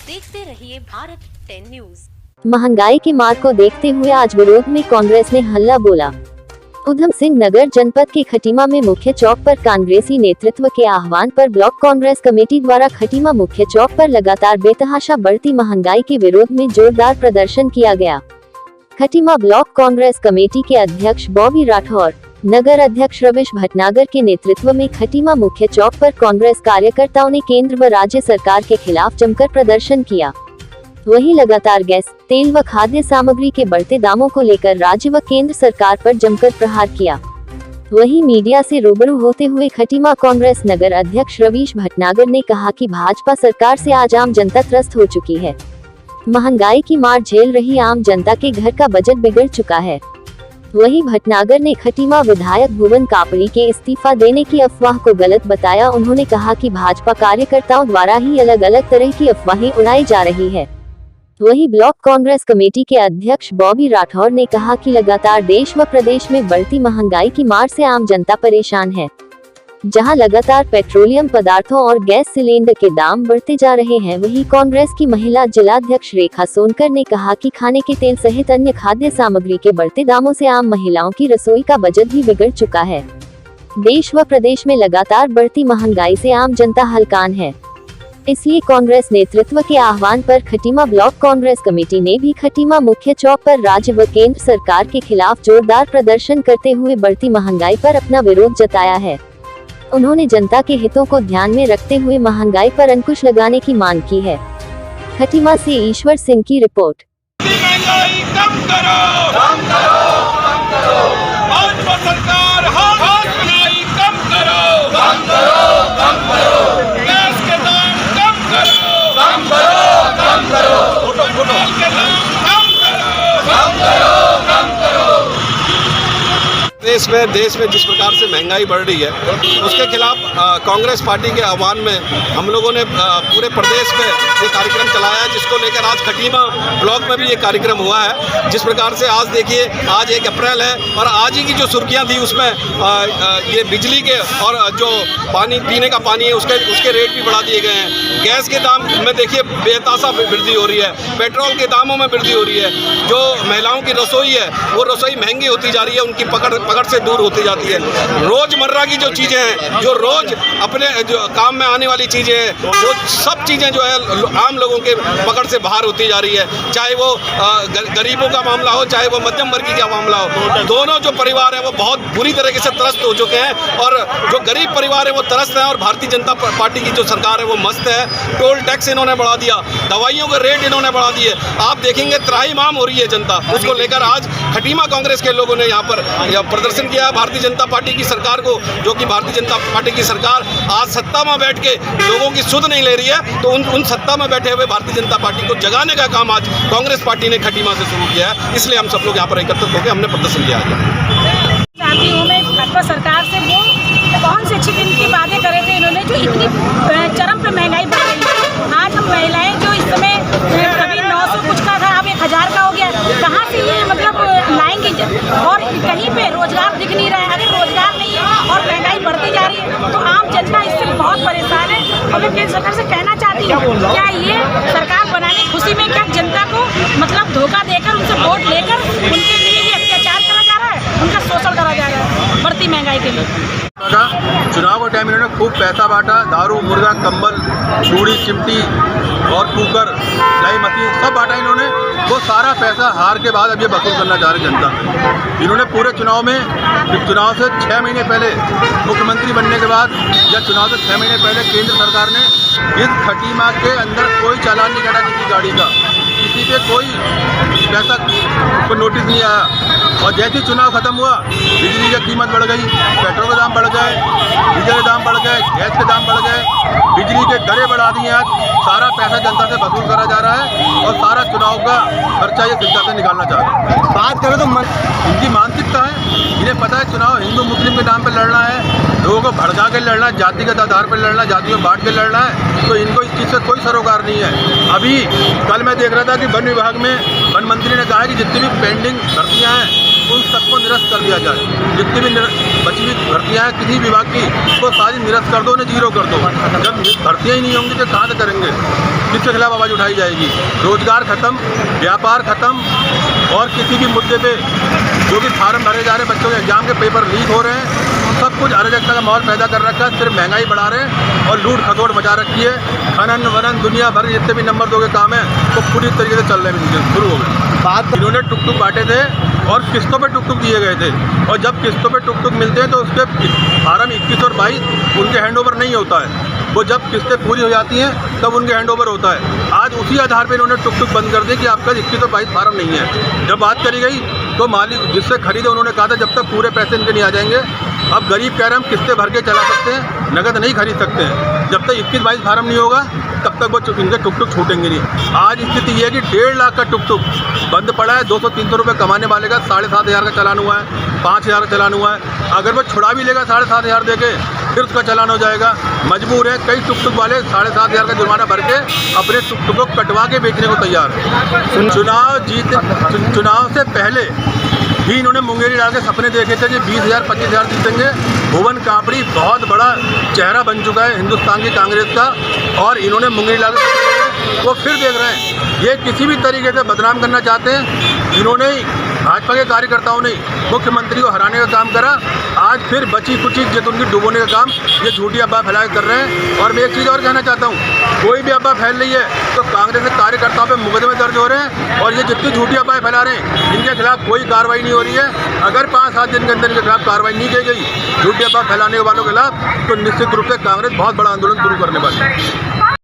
देखते रहिए भारत 10 न्यूज। महंगाई की मार को देखते हुए आज विरोध में कांग्रेस ने हल्ला बोला। उधम सिंह नगर जनपद के खटीमा में मुख्य चौक पर कांग्रेसी नेतृत्व के आह्वान पर ब्लॉक कांग्रेस कमेटी द्वारा खटीमा मुख्य चौक पर लगातार बेतहाशा बढ़ती महंगाई के विरोध में जोरदार प्रदर्शन किया गया। खटीमा ब्लॉक कांग्रेस कमेटी के अध्यक्ष बॉबी राठौर, नगर अध्यक्ष रविश भटनागर के नेतृत्व में खटीमा मुख्य चौक पर कांग्रेस कार्यकर्ताओं ने केंद्र व राज्य सरकार के खिलाफ जमकर प्रदर्शन किया। वहीं लगातार गैस, तेल व खाद्य सामग्री के बढ़ते दामों को लेकर राज्य व केंद्र सरकार पर जमकर प्रहार किया। वहीं मीडिया से रूबरू होते हुए खटीमा कांग्रेस नगर अध्यक्ष रविश भटनागर ने कहा कि भाजपा सरकार से आज आम जनता त्रस्त हो चुकी है। महंगाई की मार झेल रही आम जनता के घर का बजट बिगड़ चुका है। वहीं भटनागर ने खटीमा विधायक भुवन कापड़ी के इस्तीफा देने की अफवाह को गलत बताया। उन्होंने कहा कि भाजपा कार्यकर्ताओं द्वारा ही अलग अलग तरह की अफवाहें उड़ाई जा रही है। वहीं ब्लॉक कांग्रेस कमेटी के अध्यक्ष बॉबी राठौर ने कहा कि लगातार देश व प्रदेश में बढ़ती महंगाई की मार से आम जनता परेशान है। जहां लगातार पेट्रोलियम पदार्थों और गैस सिलेंडर के दाम बढ़ते जा रहे हैं, वहीं कांग्रेस की महिला जिलाध्यक्ष रेखा सोनकर ने कहा कि खाने के तेल सहित अन्य खाद्य सामग्री के बढ़ते दामों से आम महिलाओं की रसोई का बजट भी बिगड़ चुका है। देश व प्रदेश में लगातार बढ़ती महंगाई से आम जनता हलकान है। इसलिए कांग्रेस नेतृत्व के आह्वान पर खटीमा ब्लॉक कांग्रेस कमेटी ने भी खटीमा मुख्य चौक पर राज्य व केंद्र सरकार के खिलाफ जोरदार प्रदर्शन करते हुए बढ़ती महंगाई पर अपना विरोध जताया है। उन्होंने जनता के हितों को ध्यान में रखते हुए महंगाई पर अंकुश लगाने की मांग की है। खटीमा से ईश्वर सिंह की रिपोर्ट। महंगाई कम करो, कम करो, कम करो। भाजपा सरकार महंगाई कम करो, कम करो, कम करो। गैस के दाम कम करो, कम करो, कम करो। पेट्रोल के दाम कम करो, कम करो, कम करो। देश में जिस प्रकार से महंगाई बढ़ रही है, उसके खिलाफ कांग्रेस पार्टी के आह्वान में हम लोगों ने पूरे प्रदेश में ये कार्यक्रम चलाया है, जिसको लेकर आज खटीमा ब्लॉक में भी ये कार्यक्रम हुआ है। जिस प्रकार से आज देखिए, आज 1 अप्रैल है और आज ही की जो सुर्खियां थी उसमें ये बिजली के और जो पानी पीने का पानी है उसके रेट भी बढ़ा दिए गए हैं। गैस के दाम में देखिए बेतहाशा वृद्धि हो रही है, पेट्रोल के दामों में वृद्धि हो रही है। जो महिलाओं की रसोई है वो रसोई महंगी होती जा रही है, उनकी पकड़ से दूर होती जाती है। रोजमर्रा की जो चीज़ें हैं, जो रोज अपने जो काम में आने वाली चीज़ें हैं, वो सब चीज़ें जो है आम लोगों के पकड़ से बाहर होती जा रही है। चाहे वो गरीबों का मामला हो, चाहे वो मध्यम वर्गीय का मामला हो, दोनों जो परिवार है वो बहुत बुरी तरीके से त्रस्त हो चुके हैं। और जो गरीब परिवार है वो त्रस्त है और भारतीय जनता पार्टी की जो सरकार है वो मस्त है। टोल टैक्स इन्होंने बढ़ा दिया, दवाइयों के रेट इन्होंने बढ़ा दिए। आप देखेंगे त्राहिमाम हो रही है जनता। उसको लेकर आज खटीमा कांग्रेस के लोगों ने यहाँ पर प्रदर्शन किया है भारतीय जनता पार्टी की सरकार को, जो कि भारतीय जनता पार्टी की सरकार आज सत्ता में बैठ के लोगों की सुध नहीं ले रही है। तो उन सत्ता में बैठे हुए भारतीय जनता पार्टी को जगाने का काम आज कांग्रेस पार्टी ने खटीमा से शुरू किया है। इसलिए हम सब लोग यहाँ पर एकत्रित होकर हमने प्रदर्शन किया है। चाहती हूँ मैं भाजपा सरकार से, वो कौन से अच्छी दिन की बातें करे थे इन्होंने, जो इतनी चरम पे महंगाई बढ़ रही है। आज हम महिलाएं जो इस समय कभी 900 कुछ का था, अब 1000 का हो गया। कहाँ से ये मतलब लाएंगे? और कहीं पे रोजगार दिख नहीं रहा है। अगर रोजगार नहीं है और महंगाई बढ़ती जा रही है तो आम जनता इससे बहुत परेशान है। और मैं केंद्र सरकार से कहना चाहती हूँ, क्या ये सरकार बनाने की खुशी में क्या जनता को मतलब धोखा देकर उनसे वोट लेकर उनके लिए ये अत्याचार करा जा रहा है, उनका शोषण करा जा रहा है बढ़ती महंगाई के लिए। चुनाव के टाइम इन्होंने खूब पैसा बांटा, दारू, मुर्गा, कंबल, चूड़ी, चिमटी और कुकर, दही मतीन सब बांटा इन्होंने। वो सारा पैसा हार के बाद अब ये वसूल करना चाह रही जनता। इन्होंने पूरे चुनाव में, चुनाव से 6 महीने पहले मुख्यमंत्री बनने के बाद या चुनाव से 6 महीने पहले केंद्र सरकार ने इस खटीमा के अंदर कोई चालान नहीं काटा किसी गाड़ी का, किसी पे कोई पैसा को नोटिस नहीं आया। और जैसे ही चुनाव खत्म हुआ, बिजली की कीमत बढ़ गई, पेट्रोल के दाम बढ़ गए, डीजल के दाम बढ़ गए, गैस के दाम बढ़ गए, बिजली के दरें बढ़ा दी हैं। आज सारा पैसा जनता से वसूल करा जा रहा है और सारा चुनाव का खर्चा ये जनता से निकालना चाह रहे हैं। बात करें तो इनकी मानसिकता है, इन्हें पता है चुनाव हिंदू मुस्लिम के नाम पर लड़ना है, लोगों को भड़का के लड़ना है, जातिगत आधार पर लड़ना है, जातियों में बांट के लड़ना है। तो इनको इस चीज़ से कोई सरोकार नहीं है। अभी कल मैं देख रहा था कि वन विभाग में वन मंत्री ने कहा है कि जितनी भी पेंडिंग भर्तियाँ हैं उन सबको निरस्त कर दिया जाए। जितनी भी बची हुई भर्तियाँ हैं किसी विभाग की, वो सारी निरस्त कर दो, उन्हें जीरो कर दो। जब भर्तियाँ ही नहीं होंगी तो कहाँ से करेंगे। किसके खिलाफ आवाज़ उठाई जाएगी? रोजगार खत्म, व्यापार खत्म और किसी भी मुद्दे पे जो भी फार्म भरे जा रहे हैं, बच्चों के एग्जाम के पेपर लीक हो रहे हैं, सब कुछ अराजकता का माहौल पैदा कर रखा है। सिर्फ महंगाई बढ़ा रहे हैं और लूट खसोट मचा रखी है। खनन वनन दुनिया भर के जितने भी नंबर 2 के काम है वो पूरी तरीके से चल रहे हैं, शुरू हो गए। इन्होंने टुक टुक बांटे थे और किस्तों पे टुक टुक दिए गए थे, और जब किस्तों पे टुक टुक मिलते हैं तो उसके फार्म 21 और 22 उनके हैंडओवर नहीं होता है। वो जब किस्तें पूरी हो जाती हैं तब उनके हैंडओवर होता है। आज उसी आधार पर इन्होंने टुक टुक बंद कर दी कि आपका 21 और 22 फार्म नहीं है। जब बात करी गई तो मालिक जिससे खरीदे उन्होंने कहा था जब तक पूरे पैसे इनके नहीं आ जाएंगे। अब गरीब कह रहे हैं हम किस्तें भर के चला सकते हैं, नगद नहीं खरीद सकते हैं। जब तक 21-22 फार्म नहीं होगा तब तक वो इनके टुक टुक छूटेंगे नहीं। आज स्थिति ये है कि 1.5 लाख का टुक टुक बंद पड़ा है। 200-300 रुपये कमाने वाले का 7,500 का चालान हुआ है, 5,000 का चालान हुआ है। अगर वो छुड़ा भी लेगा 7,500 दे के फिर उसका चालान हो जाएगा। मजबूर है कई टुक टुक वाले 7,500 का जुर्माना भर के अपने टुक टुक को कटवा के बेचने को तैयार है। चुनाव से पहले भी इन्होंने मुंगेरी डाल के सपने देखे थे कि 20,000 25,000 जीतेंगे। भुवन कांपड़ी बहुत बड़ा चेहरा बन चुका है हिंदुस्तान की कांग्रेस का, और इन्होंने मुंगेरी डाल के वो फिर देख रहे हैं। ये किसी भी तरीके से बदनाम करना चाहते हैं। इन्होंने भाजपा के कार्यकर्ताओं ने मुख्यमंत्री को हराने का काम करा, आज फिर बची कुची इज्जत उनकी डुबोने का काम ये झूठी अफवाह फैला कर रहे हैं। और मैं एक चीज़ और कहना चाहता हूँ, कोई भी अफवाह फैल रही है तो कांग्रेस के कार्यकर्ताओं पे मुकदमे दर्ज हो रहे हैं, और ये जितनी झूठी अफवाह फैला रहे हैं इनके खिलाफ कोई कार्रवाई नहीं हो रही है। अगर 5-7 दिन के अंदर इनके खिलाफ कार्रवाई नहीं की गई झूठी अफवाह फैलाने वालों के खिलाफ, तो निश्चित रूप से कांग्रेस बहुत बड़ा आंदोलन शुरू करने वाली है।